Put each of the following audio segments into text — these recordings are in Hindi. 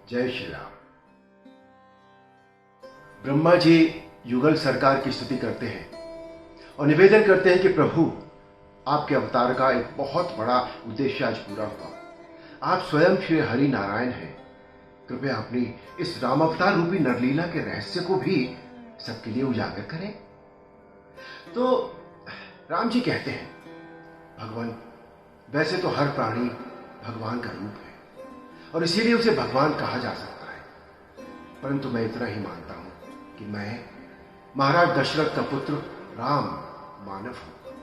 जय श्री राम। ब्रह्मा जी युगल सरकार की स्तुति करते हैं और निवेदन करते हैं कि प्रभु, आपके अवतार का एक बहुत बड़ा उद्देश्य आज पूरा हुआ। आप स्वयं श्री हरि नारायण हैं। कृपया अपनी इस रामावतार रूपी नरलीला के रहस्य को भी सबके लिए उजागर करें। तो राम जी कहते हैं, भगवान, वैसे तो हर प्राणी भगवान का रूप है और इसीलिए उसे भगवान कहा जा सकता है, परंतु मैं इतना ही मानता हूं कि मैं महाराज दशरथ का पुत्र राम मानव हूं,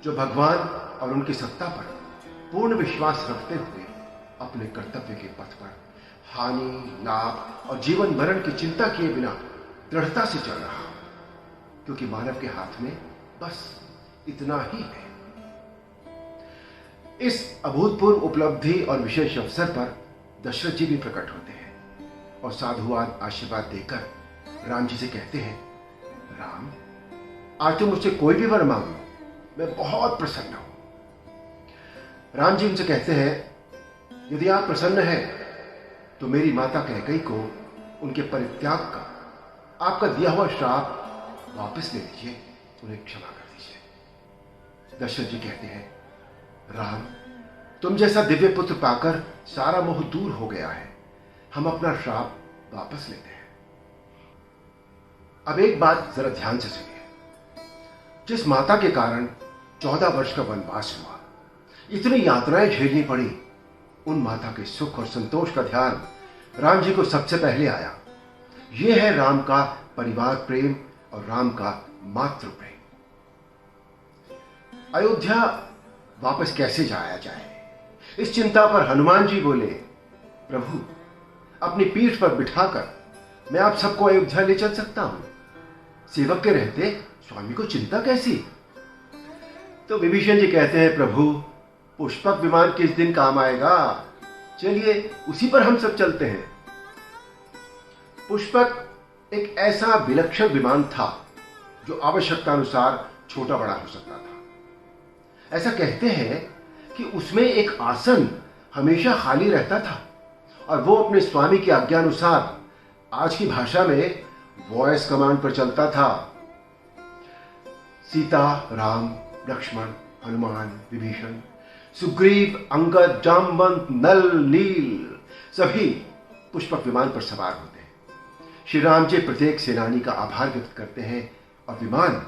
जो भगवान और उनकी सत्ता पर पूर्ण विश्वास रखते हुए अपने कर्तव्य के पथ पर हानि, लाभ और जीवन मरण की चिंता किए बिना दृढ़ता से चल रहा हूं, क्योंकि मानव के हाथ में बस इतना ही है। इस अभूतपूर्व उपलब्धि और विशेष अवसर पर दशरथ जी भी प्रकट होते हैं और साधुवाद आशीर्वाद देकर राम जी से कहते हैं, राम, आज तुम मुझसे कोई भी वर मांगो, मैं बहुत प्रसन्न हूं। राम जी उनसे कहते हैं, यदि आप प्रसन्न हैं तो मेरी माता कैकेयी को उनके परित्याग का, आपका दिया हुआ श्राप वापस ले लीजिए, उन्हें क्षमा कर दीजिए। दशरथ जी कहते हैं, राम, तुम जैसा दिव्य पुत्र पाकर सारा मोह दूर हो गया है, हम अपना श्राप वापस लेते हैं। अब एक बात जरा ध्यान से सुनिए। जिस माता के कारण 14 वर्ष का वनवास हुआ, इतनी यातनाएं झेलनी पड़ी, उन माता के सुख और संतोष का ध्यान राम जी को सबसे पहले आया। यह है राम का परिवार प्रेम और राम का मातृ प्रेम। अयोध्या वापस कैसे जाया जाए, इस चिंता पर हनुमान जी बोले, प्रभु, अपनी पीठ पर बिठाकर मैं आप सबको अयोध्या ले चल सकता हूं। सेवक के रहते स्वामी को चिंता कैसी। तो विभीषण जी कहते हैं, प्रभु, पुष्पक विमान किस दिन काम आएगा, चलिए उसी पर हम सब चलते हैं। पुष्पक एक ऐसा विलक्षण विमान था जो आवश्यकता अनुसार छोटा बड़ा हो सकता था। ऐसा कहते हैं कि उसमें एक आसन हमेशा खाली रहता था और वो अपने स्वामी की आज्ञा अनुसार, आज की भाषा में वॉइस कमांड पर चलता था। सीता, राम, लक्ष्मण, हनुमान, विभीषण, सुग्रीव, अंगद, जामवंत, नल, नील सभी पुष्पक विमान पर सवार होते हैं। श्री राम जी प्रत्येक सेनानी का आभार व्यक्त करते हैं और विमान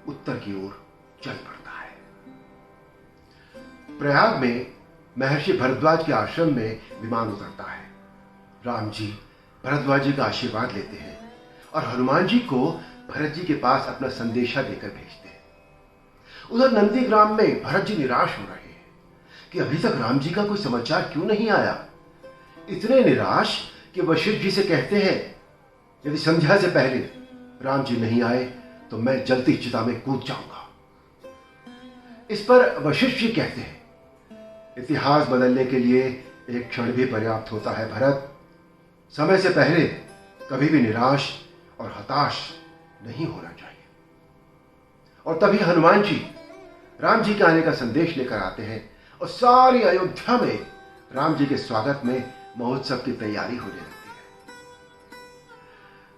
उत्तर की ओर चल पड़ता है। प्रयाग में महर्षि भरद्वाज के आश्रम में विमान उतरता है। राम जी भरद्वाज जी का आशीर्वाद लेते हैं और हनुमान जी को भरत जी के पास अपना संदेशा देकर भेजते हैं। उधर नंदीग्राम में भरत जी निराश हो रहे हैं कि अभी तक राम जी का कोई समाचार क्यों नहीं आया। इतने निराश कि वशिष्ठ जी से कहते हैं, यदि संध्या से पहले राम जी नहीं आए तो मैं जलती चिता में कूद जाऊंगा। इस पर वशिष्ठ जी कहते हैं, इतिहास बदलने के लिए एक क्षण भी पर्याप्त होता है भरत। समय से पहले कभी भी निराश और हताश नहीं होना चाहिए। और तभी हनुमान जी राम जी के आने का संदेश लेकर आते हैं और सारी अयोध्या में राम जी के स्वागत में महोत्सव की तैयारी होने लगती है।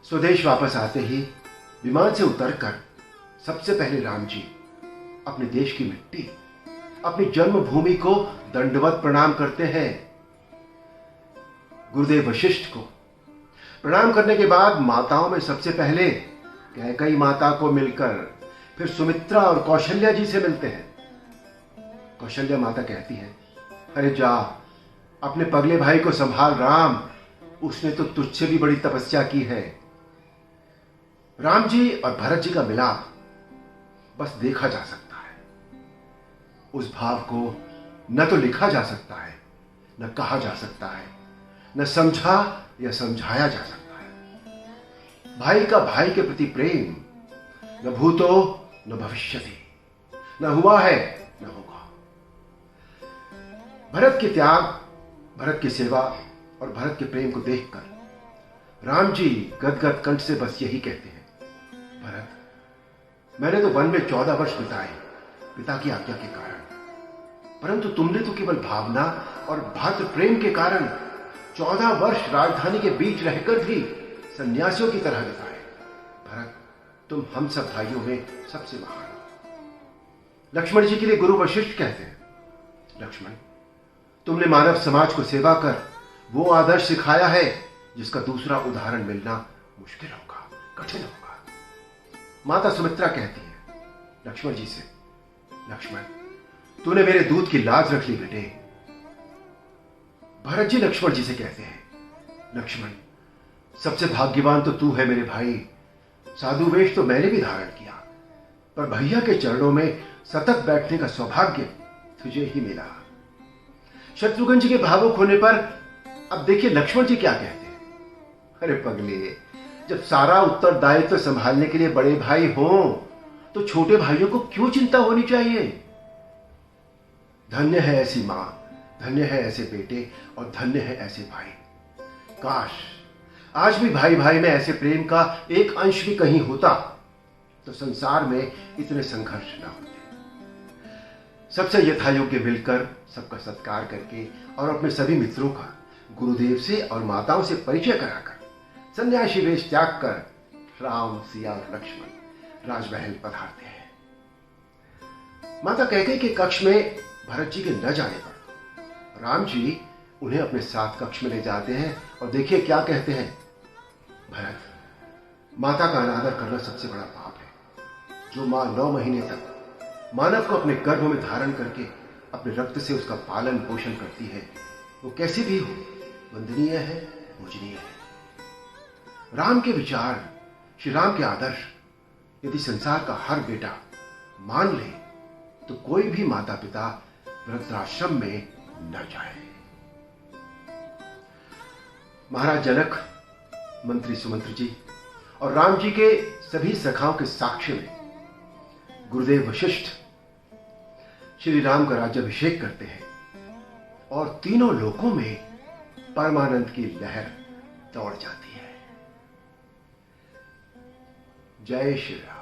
स्वदेश वापस आते ही विमान से उतरकर सबसे पहले राम जी अपने देश की मिट्टी, अपनी जन्मभूमि को दंडवत प्रणाम करते हैं। गुरुदेव वशिष्ठ को प्रणाम करने के बाद माताओं में सबसे पहले कैकेयी माता को मिलकर फिर सुमित्रा और कौशल्या जी से मिलते हैं। कौशल्या माता कहती है, अरे जा, अपने पगले भाई को संभाल राम, उसने तो तुझसे भी बड़ी तपस्या की है। राम जी और भरत जी का मिलाप बस देखा जा सकता है, उस भाव को न तो लिखा जा सकता है, न कहा जा सकता है, न समझा या समझाया जा सकता है। भाई का भाई के प्रति प्रेम न भूतो न भविष्यति, न हुआ है न होगा। भरत के त्याग, भरत की सेवा और भरत के प्रेम को देखकर राम जी गदगद कंठ से बस यही कहते हैं, भरत, मैंने तो वन में 14 वर्ष बिताए पिता की आज्ञा के कारण, परंतु तुमने तो केवल भावना और भातृ प्रेम के कारण 14 वर्ष राजधानी के बीच रहकर भी सन्यासियों की तरह बिताए। भरत, तुम हम सब भाइयों में सबसे महान हो। लक्ष्मण जी के लिए गुरु वशिष्ठ कहते हैं, लक्ष्मण, तुमने मानव समाज को सेवा कर वो आदर्श सिखाया है जिसका दूसरा उदाहरण मिलना मुश्किल होगा, कठिन होगा। माता सुमित्रा कहती है लक्ष्मण जी से, लक्ष्मण, तूने मेरे दूध की लाज रख ली बेटे। भरत जी लक्ष्मण जी से कहते हैं, लक्ष्मण, सबसे भाग्यवान तो तू है मेरे भाई। साधु वेश तो मैंने भी धारण किया, पर भैया के चरणों में सतत बैठने का सौभाग्य तुझे ही मिला। शत्रुघ्न जी के भावुक होने पर अब देखिए लक्ष्मण जी क्या कहते हैं, अरे पगले, जब सारा उत्तरदायित्व संभालने के लिए बड़े भाई हों तो छोटे भाइयों को क्यों चिंता होनी चाहिए। धन्य है ऐसी मां, धन्य है ऐसे बेटे और धन्य है ऐसे भाई। काश आज भी भाई भाई में ऐसे प्रेम का एक अंश भी कहीं होता तो संसार में इतने संघर्ष न होते। सबसे यथायोग्य मिलकर सबका सत्कार करके और अपने सभी मित्रों का गुरुदेव से और माताओं से परिचय कराकर सन्यासी वेश त्याग कर राम, सिया और लक्ष्मण राजमहल पधारते हैं। माता कैकेयी के कक्ष में भरत जी के न जाने पर राम जी उन्हें अपने साथ कक्ष में ले जाते हैं और देखिए क्या कहते हैं, भरत, माता का अनादर करना सबसे बड़ा पाप है। जो मां 9 महीने तक मानव को अपने गर्भ में धारण करके अपने रक्त से उसका पालन पोषण करती है, वो कैसी भी हो, वंदनीय है, पूजनीय है। राम के विचार, श्री राम के आदर्श यदि संसार का हर बेटा मान ले तो कोई भी माता पिता वृद्धाश्रम में न जाए। महाराज जनक, मंत्री सुमंत्र जी और राम जी के सभी सखाओं के साक्ष्य में गुरुदेव वशिष्ठ श्री राम का राज्याभिषेक करते हैं और तीनों लोकों में परमानंद की लहर दौड़ जाती है। जय श्री राम।